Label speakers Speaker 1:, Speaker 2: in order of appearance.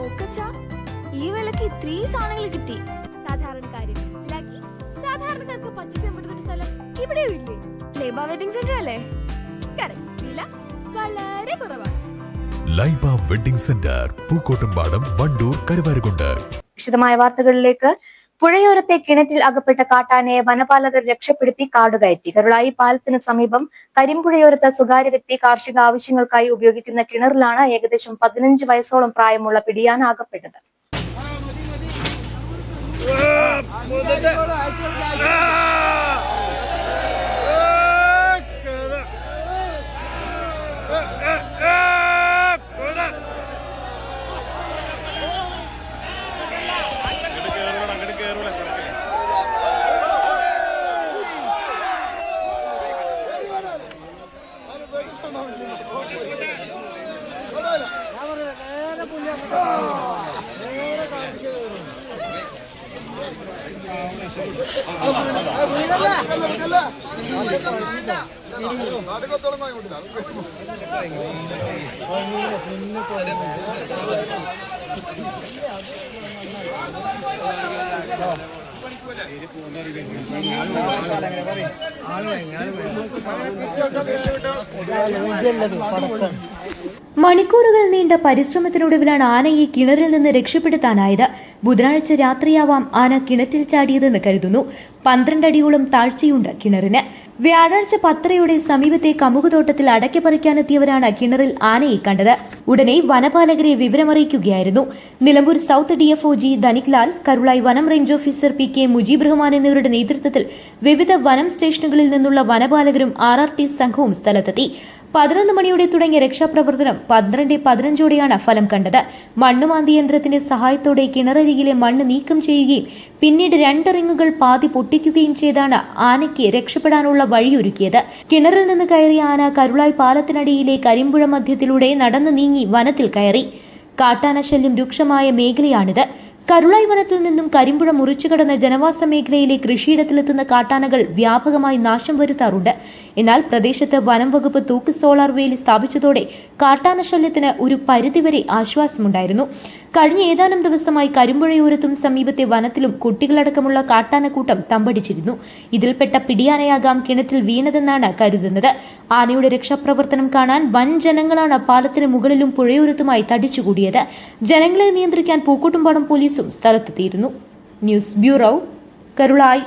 Speaker 1: നോക്കച്ചാ, ഈ വിലക്ക് ഇത്രയും സാധനങ്ങൾ കിട്ടി. സാധാരണക്കാരെ മനസ്സിലാക്കി സാധാരണക്കാർക്ക് പർച്ചേസ് ചെയ്യാൻ പറ്റുന്ന ഒരു സ്ഥലം ഇവിടെയും ഇല്ലേ? ലൈബ വെഡിങ് സെന്റർ അല്ലേ? കറക്റ്റ്. വില വളരെ കുറവാണ്.
Speaker 2: Laiba wedding centre, Pookkottumpadam, Wandoor, Karuvarakundu.
Speaker 3: വിശദമായ വാർത്തകളിലേക്ക്. പുഴയോരത്തെ കിണറ്റിൽ അകപ്പെട്ട കാട്ടാനയെ വനപാലകർ രക്ഷപ്പെടുത്തി കാടുകയറ്റി. കരുളായി പാലത്തിന് സമീപം കരിമ്പുഴയോരത്ത് സ്വകാര്യ വ്യക്തി കാർഷിക ആവശ്യങ്ങൾക്കായി ഉപയോഗിക്കുന്ന കിണറിലാണ് ഏകദേശം 15 വയസ്സോളം പ്രായമുള്ള പിടിയാന അകപ്പെട്ടത്.
Speaker 4: മണിക്കൂറുകൾ നീണ്ട പരിശ്രമത്തിനൊടുവിലാണ് ആനയെ കിണറിൽ നിന്ന് രക്ഷപ്പെടുത്താനായത്. ബുധനാഴ്ച രാത്രിയാവാം ആന കിണറ്റിൽ ചാടിയതെന്ന് കരുതുന്നു. 12 അടിയോളം താഴ്ചയുണ്ട് കിണറിന്. വ്യാഴാഴ്ച 10:30 സമീപത്തെ കമുകുതോട്ടത്തിൽ അടയ്ക്ക പറിക്കാനെത്തിയവരാണ് കിണറിൽ ആനയെ കണ്ടത്. ഉടനെ വനപാലകരെ വിവരമറിയിക്കുകയായിരുന്നു. Nilambur south DFO G Dhaniklal, Karulai വനം range officer PK Mujeeb Rahman എന്നിവരുടെ നേതൃത്വത്തിൽ വിവിധ വനം സ്റ്റേഷനുകളിൽ നിന്നുള്ള വനപാലകരും RRT സംഘവും സ്ഥലത്തെത്തി. 11 മണിയോടെ തുടങ്ങിയ രക്ഷാപ്രവർത്തനം 12:15 ഫലം കണ്ടത്. മണ്ണുമാന്തി യന്ത്രത്തിന്റെ സഹായത്തോടെ കിണറരികിലെ മണ്ണ് നീക്കം ചെയ്യുകയും പിന്നീട് 2 റിങ്ങുകൾ പാതി പൊട്ടിക്കുകയും ചെയ്താണ് ആനയ്ക്ക് രക്ഷപ്പെടാനുള്ള വഴിയൊരുക്കിയത്. കിണറിൽ നിന്ന് കയറിയ ആന കരുളായി പാലത്തിനടിയിലെ കരിമ്പുഴ മധ്യത്തിലൂടെ നടന്നു നീങ്ങി വനത്തിൽ കയറി. കാട്ടാന ശല്യം രൂക്ഷമായ മേഖലയാണിത്. കരുളായി വനത്തിൽ നിന്നും കരിമ്പുഴ മുറിച്ചുകടന്ന ജനവാസ മേഖലയിലെ കൃഷിയിടത്തിലെത്തുന്ന കാട്ടാനകൾ വ്യാപകമായി നാശം വരുത്താറുണ്ട്. എന്നാൽ പ്രദേശത്ത് വനം വകുപ്പ് തൂക്ക് സോളാർ വേലി സ്ഥാപിച്ചതോടെ കാട്ടാന ശല്യത്തിന് ഒരു പരിധിവരെ ആശ്വാസമുണ്ടായിരുന്നു. കഴിഞ്ഞ ഏതാനും ദിവസമായി കരിമ്പുഴയോരത്തും സമീപത്തെ വനത്തിലും കുട്ടികളടക്കമുള്ള കാട്ടാനക്കൂട്ടം തമ്പടിച്ചിരുന്നു. ഇതിൽപ്പെട്ട പിടിയാനയാകാം കിണറ്റിൽ വീണതെന്നാണ് കരുതുന്നത്. ആനയുടെ രക്ഷാപ്രവർത്തനം കാണാൻ വൻ ജനങ്ങളാണ് പാലത്തിന് മുകളിലും പുഴയോരത്തുമായി തടിച്ചുകൂടിയത്. ജനങ്ങളെ നിയന്ത്രിക്കാൻ പൂക്കോട്ടുംപാടം പോലീസും സ്ഥലത്തെത്തിയിരുന്നു. News bureau, Karulai.